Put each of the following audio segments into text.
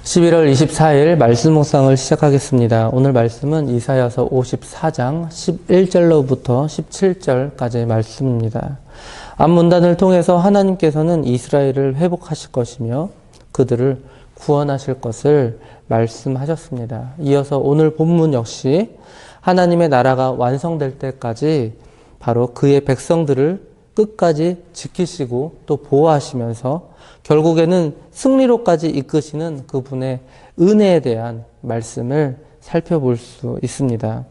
11월 24일 말씀 묵상을 시작하겠습니다. 오늘 말씀은 이사야서 54장 11절로부터 17절까지의 말씀입니다. 앞문단을 통해서 하나님께서는 이스라엘을 회복하실 것이며 그들을 구원하실 것을 말씀하셨습니다. 이어서 오늘 본문 역시 하나님의 나라가 완성될 때까지 바로 그의 백성들을 끝까지 지키시고 또 보호하시면서 결국에는 승리로까지 이끄시는 그분의 은혜에 대한 말씀을 살펴볼 수 있습니다.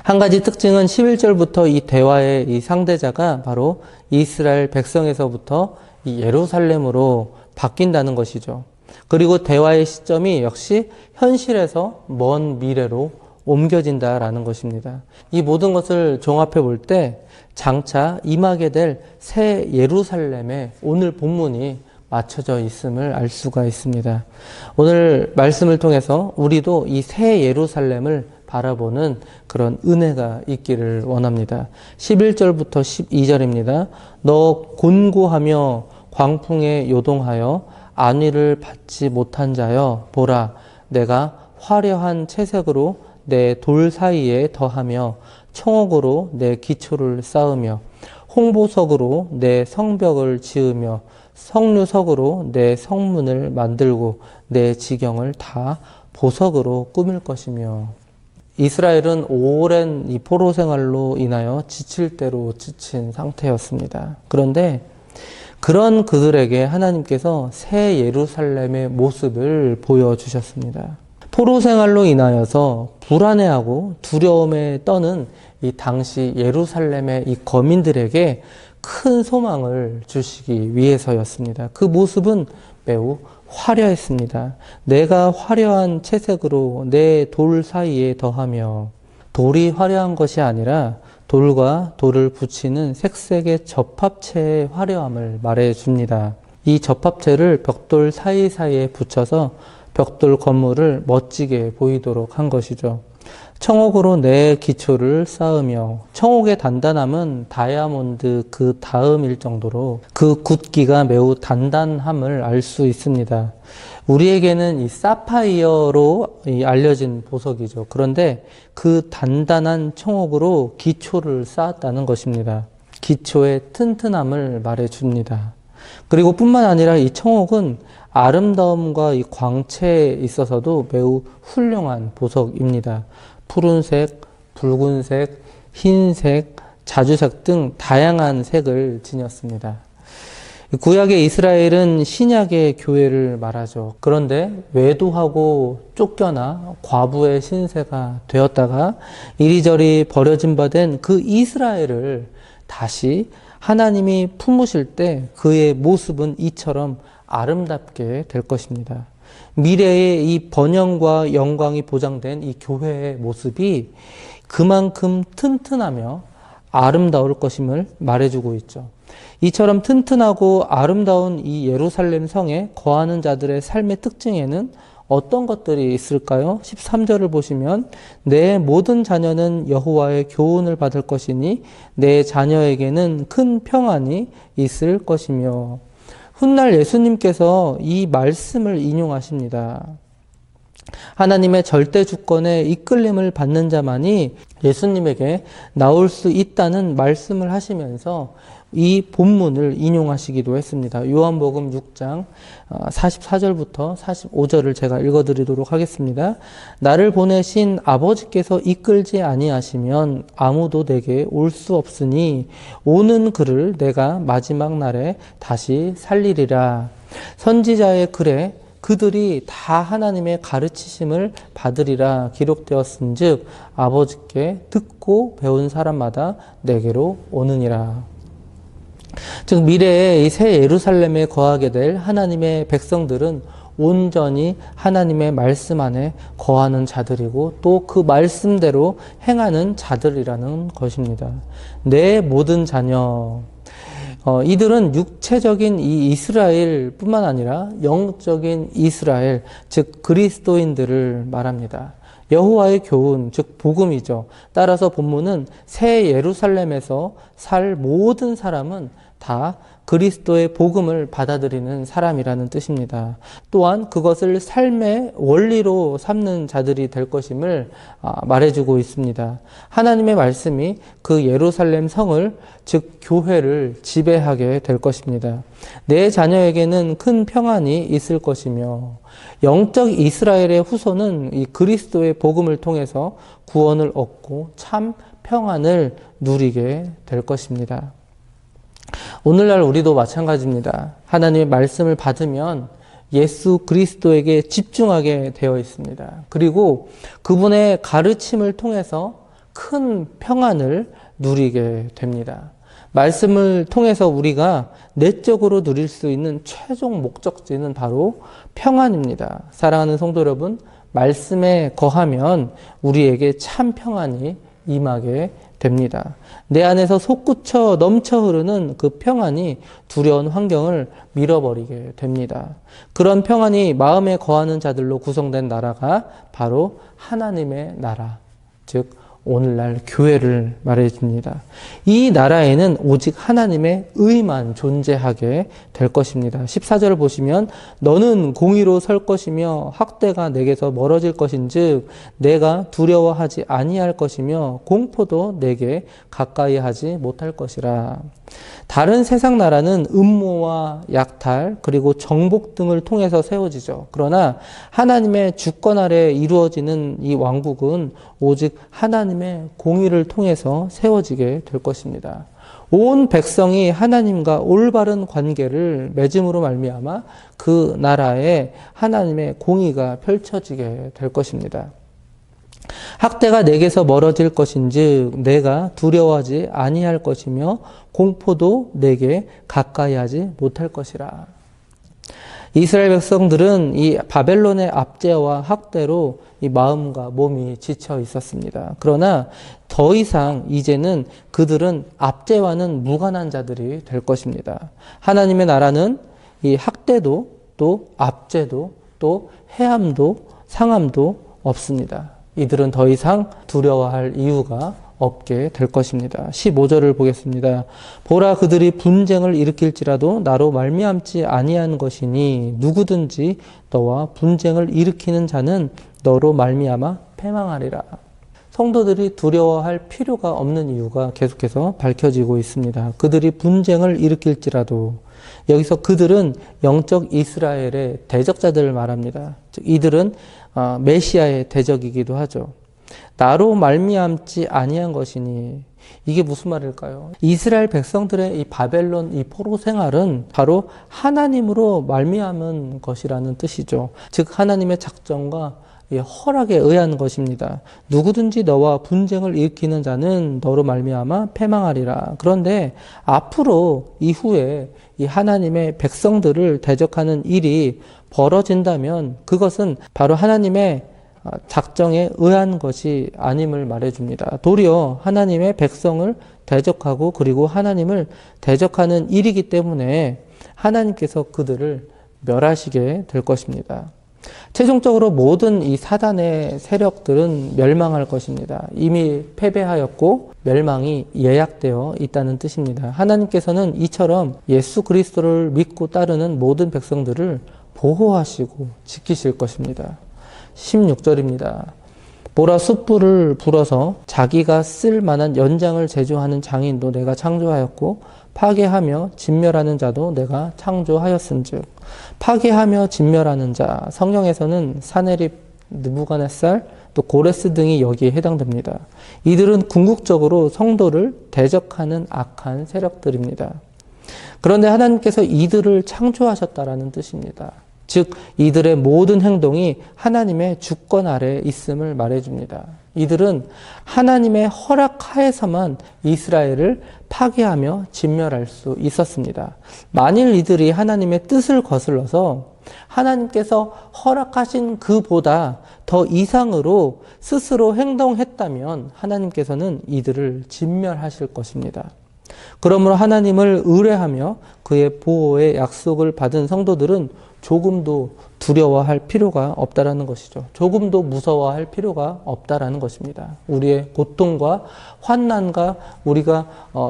한 가지 특징은 11절부터 이 대화의 이 상대자가 바로 이스라엘 백성에서부터 이 예루살렘으로 바뀐다는 것이죠. 그리고 대화의 시점이 역시 현실에서 먼 미래로 옮겨진다라는 것입니다. 이 모든 것을 종합해 볼 때 장차 임하게 될 새 예루살렘에 오늘 본문이 맞춰져 있음을 알 수가 있습니다. 오늘 말씀을 통해서 우리도 이 새 예루살렘을 바라보는 그런 은혜가 있기를 원합니다. 11절부터 12절입니다. 너 곤고하며 광풍에 요동하여 안위를 받지 못한 자여 보라 내가 화려한 채색으로 내 돌 사이에 더하며 청옥으로 내 기초를 쌓으며 홍보석으로 내 성벽을 지으며 석류석으로 내 성문을 만들고 내 지경을 다 보석으로 꾸밀 것이며. 이스라엘은 오랜 이 포로 생활로 인하여 지칠 대로 지친 상태였습니다. 그런데 그런 그들에게 하나님께서 새 예루살렘의 모습을 보여주셨습니다. 포로 생활로 인하여서 불안해하고 두려움에 떠는 이 당시 예루살렘의 이 거민들에게 큰 소망을 주시기 위해서였습니다. 그 모습은 매우 화려했습니다. 내가 화려한 채색으로 내 돌 사이에 더하며, 돌이 화려한 것이 아니라 돌과 돌을 붙이는 색색의 접합체의 화려함을 말해줍니다. 이 접합체를 벽돌 사이사이에 붙여서 벽돌 건물을 멋지게 보이도록 한 것이죠. 청옥으로 내 기초를 쌓으며, 청옥의 단단함은 다이아몬드 그 다음일 정도로 그 굳기가 매우 단단함을 알 수 있습니다. 우리에게는 이 사파이어로 알려진 보석이죠. 그런데 그 단단한 청옥으로 기초를 쌓았다는 것입니다. 기초의 튼튼함을 말해줍니다. 그리고 뿐만 아니라 이 청옥은 아름다움과 이 광채에 있어서도 매우 훌륭한 보석입니다. 푸른색, 붉은색, 흰색, 자주색 등 다양한 색을 지녔습니다. 구약의 이스라엘은 신약의 교회를 말하죠. 그런데 외도하고 쫓겨나 과부의 신세가 되었다가 이리저리 버려진 바 된 그 이스라엘을 다시 하나님이 품으실 때 그의 모습은 이처럼 아름답게 될 것입니다. 미래의 이 번영과 영광이 보장된 이 교회의 모습이 그만큼 튼튼하며 아름다울 것임을 말해주고 있죠. 이처럼 튼튼하고 아름다운 이 예루살렘 성에 거하는 자들의 삶의 특징에는 어떤 것들이 있을까요? 13절을 보시면 내 모든 자녀는 여호와의 교훈을 받을 것이니 내 자녀에게는 큰 평안이 있을 것이며. 훗날 예수님께서 이 말씀을 인용하십니다. 하나님의 절대 주권에 이끌림을 받는 자만이 예수님에게 나올 수 있다는 말씀을 하시면서 이 본문을 인용하시기도 했습니다. 요한복음 6장 44절부터 45절을 제가 읽어드리도록 하겠습니다. 나를 보내신 아버지께서 이끌지 아니하시면 아무도 내게 올 수 없으니 오는 그를 내가 마지막 날에 다시 살리리라. 선지자의 글에 그들이 다 하나님의 가르치심을 받으리라 기록되었은즉 아버지께 듣고 배운 사람마다 내게로 오느니라. 즉 미래에 이 새 예루살렘에 거하게 될 하나님의 백성들은 온전히 하나님의 말씀 안에 거하는 자들이고 또 그 말씀대로 행하는 자들이라는 것입니다. 내 모든 자녀, 이들은 육체적인 이 이스라엘 뿐만 아니라 영적인 이스라엘, 즉 그리스도인들을 말합니다. 여호와의 교훈, 즉 복음이죠. 따라서 본문은 새 예루살렘에서 살 모든 사람은 다 그리스도의 복음을 받아들이는 사람이라는 뜻입니다. 또한 그것을 삶의 원리로 삼는 자들이 될 것임을 말해주고 있습니다. 하나님의 말씀이 그 예루살렘 성을, 즉 교회를 지배하게 될 것입니다. 내 자녀에게는 큰 평안이 있을 것이며 영적 이스라엘의 후손은 이 그리스도의 복음을 통해서 구원을 얻고 참 평안을 누리게 될 것입니다. 오늘날 우리도 마찬가지입니다. 하나님의 말씀을 받으면 예수 그리스도에게 집중하게 되어 있습니다. 그리고 그분의 가르침을 통해서 큰 평안을 누리게 됩니다. 말씀을 통해서 우리가 내적으로 누릴 수 있는 최종 목적지는 바로 평안입니다. 사랑하는 성도 여러분, 말씀에 거하면 우리에게 참 평안이 임하게 됩니다. 내 안에서 솟구쳐 넘쳐 흐르는 그 평안이 두려운 환경을 밀어버리게 됩니다. 그런 평안이 마음에 거하는 자들로 구성된 나라가 바로 하나님의 나라, 즉 오늘날 교회를 말해줍니다. 이 나라에는 오직 하나님의 의만 존재하게 될 것입니다. 14절을 보시면 너는 공의로 설 것이며 학대가 내게서 멀어질 것인즉 내가 두려워하지 아니할 것이며 공포도 내게 가까이 하지 못할 것이라. 다른 세상 나라는 음모와 약탈 그리고 정복 등을 통해서 세워지죠. 그러나 하나님의 주권 아래 이루어지는 이 왕국은 오직 하나님의 공의를 통해서 세워지게 될 것입니다. 온 백성이 하나님과 올바른 관계를 맺음으로 말미암아 그 나라에 하나님의 공의가 펼쳐지게 될 것입니다. 학대가 내게서 멀어질 것인즉 내가 두려워하지 아니할 것이며 공포도 내게 가까이 하지 못할 것이라. 이스라엘 백성들은 이 바벨론의 압제와 학대로 이 마음과 몸이 지쳐 있었습니다. 그러나 더 이상 이제는 그들은 압제와는 무관한 자들이 될 것입니다. 하나님의 나라는 이 학대도 또 압제도 또 해함도 상함도 없습니다. 이들은 더 이상 두려워할 이유가 없게 될 것입니다. 15절을 보겠습니다. 보라 그들이 분쟁을 일으킬지라도 나로 말미암지 아니한 것이니 누구든지 너와 분쟁을 일으키는 자는 너로 말미암아 패망하리라. 성도들이 두려워할 필요가 없는 이유가 계속해서 밝혀지고 있습니다. 그들이 분쟁을 일으킬지라도, 여기서 그들은 영적 이스라엘의 대적자들을 말합니다. 즉 이들은 메시아의 대적이기도 하죠. 나로 말미암지 아니한 것이니, 이게 무슨 말일까요? 이스라엘 백성들의 이 바벨론 이 포로 생활은 바로 하나님으로 말미암은 것이라는 뜻이죠. 즉 하나님의 작정과 허락에 의한 것입니다. 누구든지 너와 분쟁을 일으키는 자는 너로 말미암아 패망하리라. 그런데 앞으로 이후에 이 하나님의 백성들을 대적하는 일이 벌어진다면 그것은 바로 하나님의 작정에 의한 것이 아님을 말해줍니다. 도리어 하나님의 백성을 대적하고 그리고 하나님을 대적하는 일이기 때문에 하나님께서 그들을 멸하시게 될 것입니다. 최종적으로 모든 이 사단의 세력들은 멸망할 것입니다. 이미 패배하였고 멸망이 예약되어 있다는 뜻입니다. 하나님께서는 이처럼 예수 그리스도를 믿고 따르는 모든 백성들을 보호하시고 지키실 것입니다. 16절입니다. 보라 숯불을 불어서 자기가 쓸 만한 연장을 제조하는 장인도 내가 창조하였고 파괴하며 진멸하는 자도 내가 창조하였은즉. 파괴하며 진멸하는 자, 성경에서는 사네립, 느부갓네살, 또 고레스 등이 여기에 해당됩니다. 이들은 궁극적으로 성도를 대적하는 악한 세력들입니다. 그런데 하나님께서 이들을 창조하셨다라는 뜻입니다. 즉 이들의 모든 행동이 하나님의 주권 아래 있음을 말해줍니다. 이들은 하나님의 허락하에서만 이스라엘을 파괴하며 진멸할 수 있었습니다. 만일 이들이 하나님의 뜻을 거슬러서 하나님께서 허락하신 그보다 더 이상으로 스스로 행동했다면 하나님께서는 이들을 진멸하실 것입니다. 그러므로 하나님을 의뢰하며 그의 보호의 약속을 받은 성도들은 조금도 두려워할 필요가 없다라는 것이죠. 조금도 무서워할 필요가 없다라는 것입니다. 우리의 고통과 환난과 우리가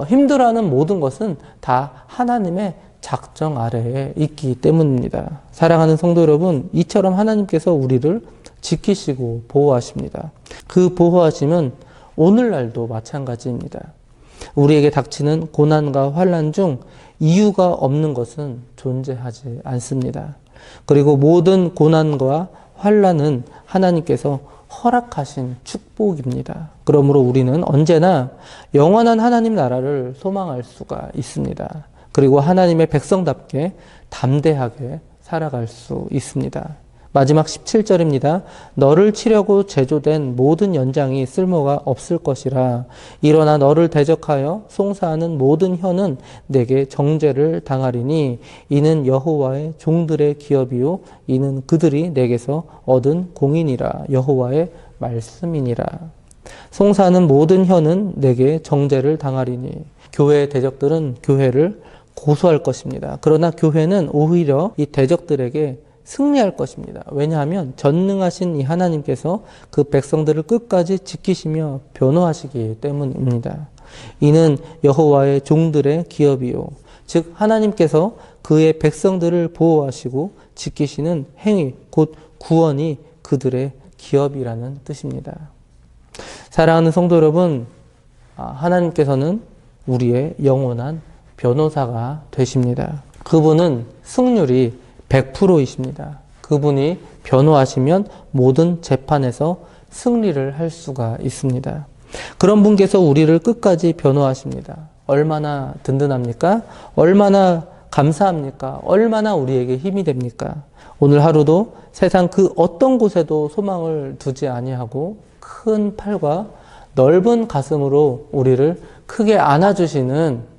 힘들어하는 모든 것은 다 하나님의 작정 아래에 있기 때문입니다. 사랑하는 성도 여러분, 이처럼 하나님께서 우리를 지키시고 보호하십니다. 그 보호하심은 오늘날도 마찬가지입니다. 우리에게 닥치는 고난과 환난 중 이유가 없는 것은 존재하지 않습니다. 그리고 모든 고난과 환난은 하나님께서 허락하신 축복입니다. 그러므로 우리는 언제나 영원한 하나님 나라를 소망할 수가 있습니다. 그리고 하나님의 백성답게 담대하게 살아갈 수 있습니다. 마지막 17절입니다. 너를 치려고 제조된 모든 연장이 쓸모가 없을 것이라. 일어나 너를 대적하여 송사하는 모든 혀는 내게 정죄를 당하리니 이는 여호와의 종들의 기업이요 이는 그들이 내게서 얻은 공인이라. 여호와의 말씀이니라. 송사하는 모든 혀는 내게 정죄를 당하리니. 교회의 대적들은 교회를 고소할 것입니다. 그러나 교회는 오히려 이 대적들에게 승리할 것입니다. 왜냐하면 전능하신 이 하나님께서 그 백성들을 끝까지 지키시며 변호하시기 때문입니다. 이는 여호와의 종들의 기업이요. 즉 하나님께서 그의 백성들을 보호하시고 지키시는 행위, 곧 구원이 그들의 기업이라는 뜻입니다. 사랑하는 성도 여러분, 하나님께서는 우리의 영원한 변호사가 되십니다. 그분은 승률이 100%이십니다. 그분이 변호하시면 모든 재판에서 승리를 할 수가 있습니다. 그런 분께서 우리를 끝까지 변호하십니다. 얼마나 든든합니까? 얼마나 감사합니까? 얼마나 우리에게 힘이 됩니까? 오늘 하루도 세상 그 어떤 곳에도 소망을 두지 아니하고 큰 팔과 넓은 가슴으로 우리를 크게 안아주시는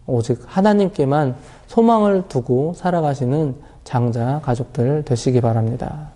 오직 하나님께만 소망을 두고 살아가시는 장자 가족들 되시기 바랍니다.